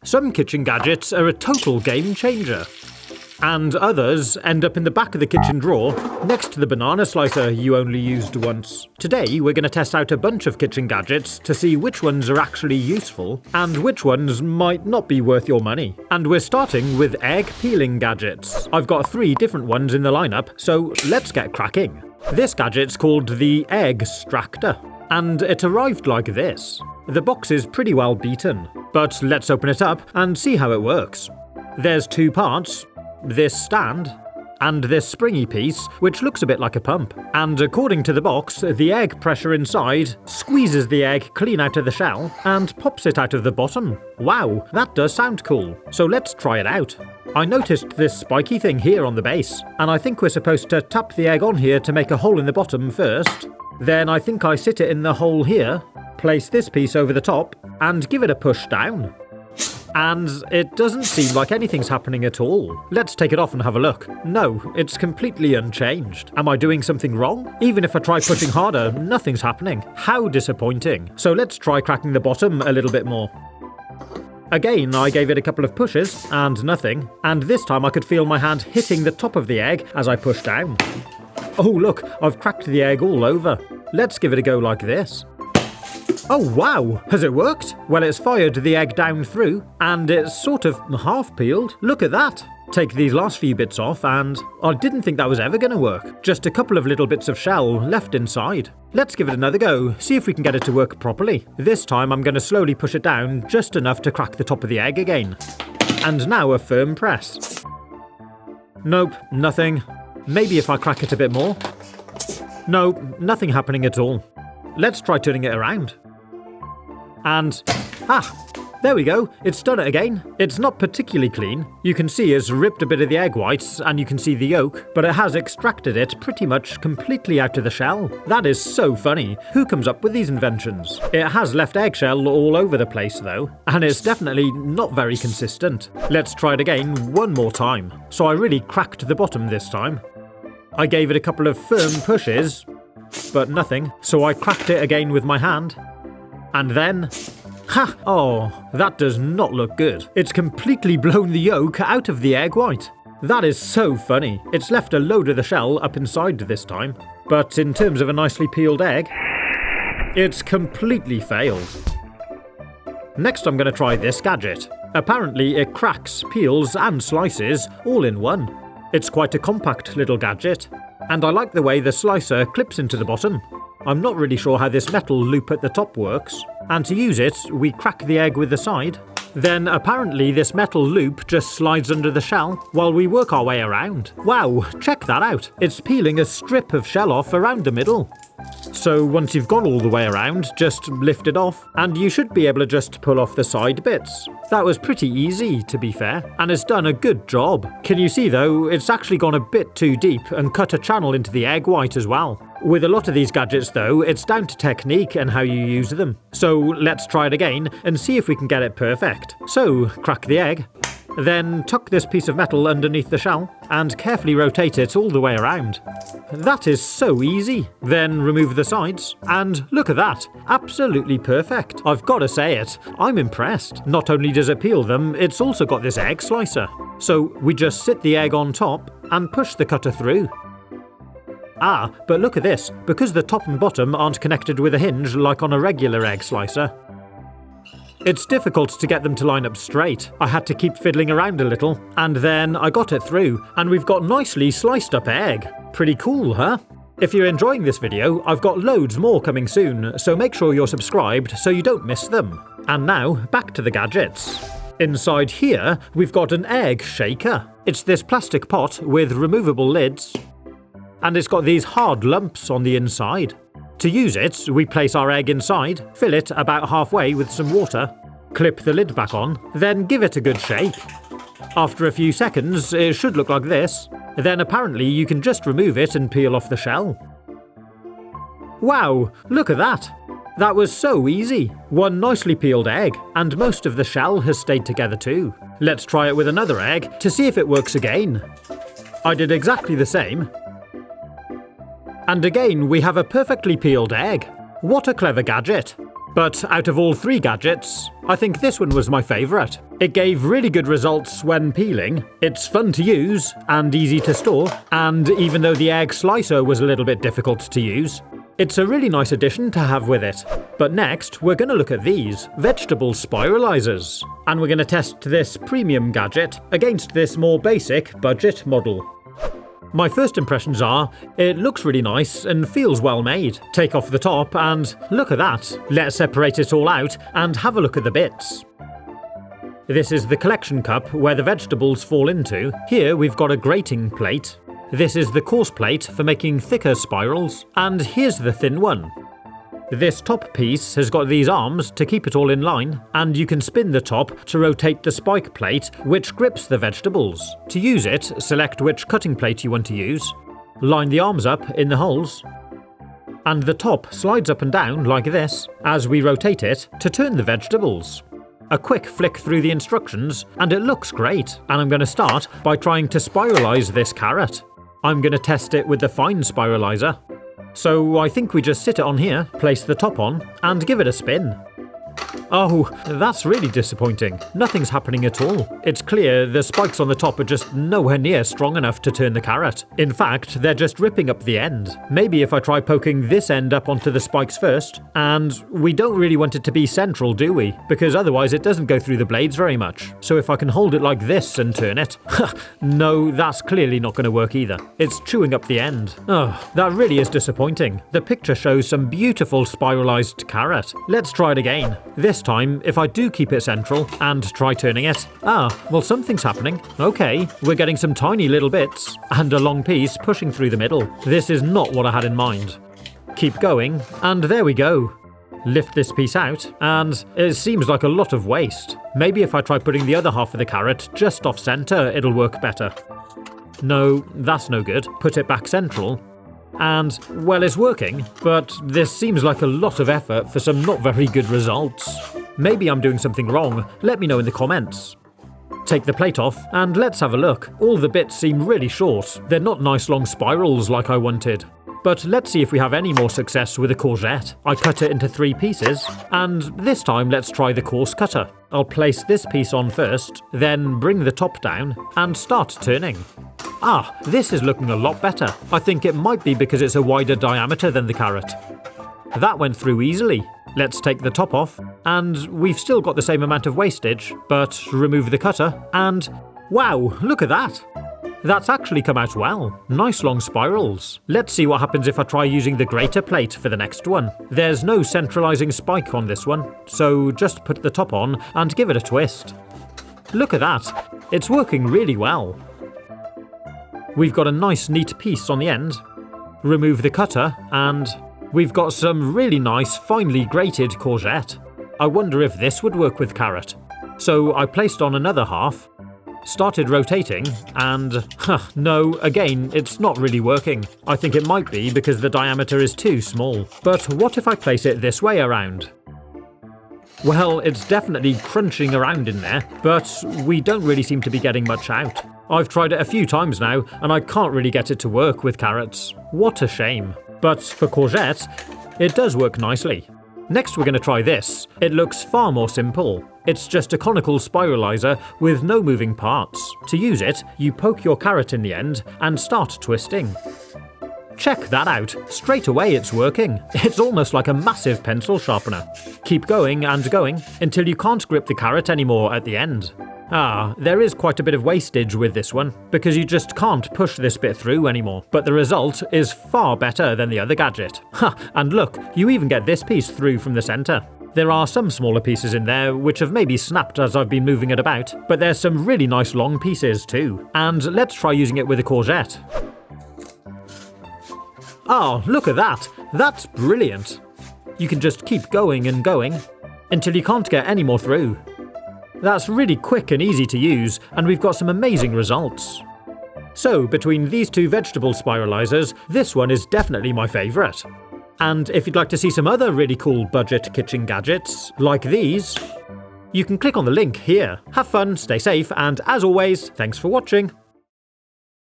Some kitchen gadgets are a total game changer, and others end up in the back of the kitchen drawer next to the banana slicer you only used once. Today we're going to test out a bunch of kitchen gadgets to see which ones are actually useful and which ones might not be worth your money. And we're starting with egg peeling gadgets. I've got 3 different ones in the lineup, so let's get cracking. This gadget's called the egg extractor, and it arrived like this. The box is pretty well beaten, but let's open it up and see how it works. There's 2 parts, this stand and this springy piece, which looks a bit like a pump. And according to the box, the egg pressure inside squeezes the egg clean out of the shell and pops it out of the bottom. Wow, that does sound cool. So let's try it out. I noticed this spiky thing here on the base, and I think we're supposed to tap the egg on here to make a hole in the bottom first. Then I think I sit it in the hole here, place this piece over the top, and give it a push down. And it doesn't seem like anything's happening at all. Let's take it off and have a look. No, it's completely unchanged. Am I doing something wrong? Even if I try pushing harder, nothing's happening. How disappointing. So let's try cracking the bottom a little bit more. Again, I gave it a couple of pushes, and nothing. And this time I could feel my hand hitting the top of the egg as I pushed down. Oh look, I've cracked the egg all over. Let's give it a go like this. Oh wow, has it worked? Well, it's fired the egg down through, and it's sort of half peeled. Look at that. Take these last few bits off, and I didn't think that was ever going to work. Just a couple of little bits of shell left inside. Let's give it another go, see if we can get it to work properly. This time I'm going to slowly push it down just enough to crack the top of the egg again. And now a firm press. Nope, nothing. Maybe if I crack it a bit more. No, nothing happening at all. Let's try turning it around. And, there we go, it's done it again. It's not particularly clean. You can see it's ripped a bit of the egg whites and you can see the yolk, but it has extracted it pretty much completely out of the shell. That is so funny. Who comes up with these inventions? It has left eggshell all over the place though, and it's definitely not very consistent. Let's try it again one more time. So I really cracked the bottom this time. I gave it a couple of firm pushes, but nothing, so I cracked it again with my hand. And then, oh, that does not look good. It's completely blown the yolk out of the egg white. That is so funny. It's left a load of the shell up inside this time. But in terms of a nicely peeled egg, it's completely failed. Next I'm going to try this gadget. Apparently it cracks, peels and slices all in one. It's quite a compact little gadget, and I like the way the slicer clips into the bottom. I'm not really sure how this metal loop at the top works, and to use it, we crack the egg with the side. Then apparently this metal loop just slides under the shell while we work our way around. Wow, check that out. It's peeling a strip of shell off around the middle. So once you've gone all the way around, just lift it off, and you should be able to just pull off the side bits. That was pretty easy, to be fair, and it's done a good job. Can you see though, it's actually gone a bit too deep and cut a channel into the egg white as well. With a lot of these gadgets though, it's down to technique and how you use them. So let's try it again and see if we can get it perfect. So, crack the egg. Then tuck this piece of metal underneath the shell and carefully rotate it all the way around. That is so easy. Then remove the sides and look at that, absolutely perfect. I've got to say it, I'm impressed. Not only does it peel them, it's also got this egg slicer. So we just sit the egg on top and push the cutter through. But look at this, because the top and bottom aren't connected with a hinge like on a regular egg slicer, it's difficult to get them to line up straight. I had to keep fiddling around a little, and then I got it through, and we've got nicely sliced up egg. Pretty cool, huh? If you're enjoying this video, I've got loads more coming soon, so make sure you're subscribed so you don't miss them. And now, back to the gadgets. Inside here, we've got an egg shaker. It's this plastic pot with removable lids, and it's got these hard lumps on the inside. To use it, we place our egg inside, fill it about halfway with some water, clip the lid back on, then give it a good shake. After a few seconds, it should look like this. Then apparently you can just remove it and peel off the shell. Wow, look at that! That was so easy. One nicely peeled egg, and most of the shell has stayed together too. Let's try it with another egg to see if it works again. I did exactly the same. And again we have a perfectly peeled egg. What a clever gadget. But out of all 3 gadgets, I think this one was my favourite. It gave really good results when peeling, it's fun to use and easy to store, and even though the egg slicer was a little bit difficult to use, it's a really nice addition to have with it. But next, we're going to look at these vegetable spiralizers. And we're going to test this premium gadget against this more basic budget model. My first impressions are, it looks really nice and feels well made. Take off the top and look at that. Let's separate it all out and have a look at the bits. This is the collection cup where the vegetables fall into. Here we've got a grating plate. This is the coarse plate for making thicker spirals, and here's the thin one. This top piece has got these arms to keep it all in line, and you can spin the top to rotate the spike plate, which grips the vegetables. To use it, select which cutting plate you want to use, line the arms up in the holes, and the top slides up and down like this as we rotate it to turn the vegetables. A quick flick through the instructions and it looks great, and I'm going to start by trying to spiralize this carrot. I'm going to test it with the fine spiralizer. So I think we just sit it on here, place the top on, and give it a spin. Oh, that's really disappointing. Nothing's happening at all. It's clear the spikes on the top are just nowhere near strong enough to turn the carrot. In fact, they're just ripping up the end. Maybe if I try poking this end up onto the spikes first, and we don't really want it to be central, do we? Because otherwise it doesn't go through the blades very much. So if I can hold it like this and turn it, no, that's clearly not going to work either. It's chewing up the end. Oh, that really is disappointing. The picture shows some beautiful spiralized carrot. Let's try it again. This time, if I do keep it central and try turning it, well, something's happening. Okay, we're getting some tiny little bits and a long piece pushing through the middle. This is not what I had in mind. Keep going, and there we go. Lift this piece out, and it seems like a lot of waste. Maybe if I try putting the other half of the carrot just off center, it'll work better. No, that's no good. Put it back central. And, well, it's working, but this seems like a lot of effort for some not very good results. Maybe I'm doing something wrong. Let me know in the comments. Take the plate off and let's have a look. All the bits seem really short. They're not nice long spirals like I wanted. But let's see if we have any more success with a courgette. I cut it into 3 pieces, and this time let's try the coarse cutter. I'll place this piece on first, then bring the top down and start turning. This is looking a lot better. I think it might be because it's a wider diameter than the carrot. That went through easily. Let's take the top off, and we've still got the same amount of wastage, but remove the cutter, and wow, look at that! That's actually come out well. Nice long spirals. Let's see what happens if I try using the greater plate for the next one. There's no centralizing spike on this one, so just put the top on and give it a twist. Look at that. It's working really well. We've got a nice neat piece on the end. Remove the cutter and we've got some really nice finely grated courgette. I wonder if this would work with carrot. So I placed on another half, started rotating, and no, again, it's not really working. I think it might be because the diameter is too small. But what if I place it this way around? Well, it's definitely crunching around in there, but we don't really seem to be getting much out. I've tried it a few times now, and I can't really get it to work with carrots. What a shame. But for courgette, it does work nicely. Next we're going to try this. It looks far more simple. It's just a conical spiralizer with no moving parts. To use it, you poke your carrot in the end and start twisting. Check that out. Straight away it's working. It's almost like a massive pencil sharpener. Keep going and going until you can't grip the carrot anymore at the end. There is quite a bit of wastage with this one, because you just can't push this bit through anymore. But the result is far better than the other gadget. And look, you even get this piece through from the center. There are some smaller pieces in there which have maybe snapped as I've been moving it about, but there's some really nice long pieces too. And let's try using it with a courgette. Look at that! That's brilliant! You can just keep going and going until you can't get any more through. That's really quick and easy to use, and we've got some amazing results. So, between these 2 vegetable spiralizers, this one is definitely my favourite. And if you'd like to see some other really cool budget kitchen gadgets, like these, you can click on the link here. Have fun, stay safe, and as always, thanks for watching.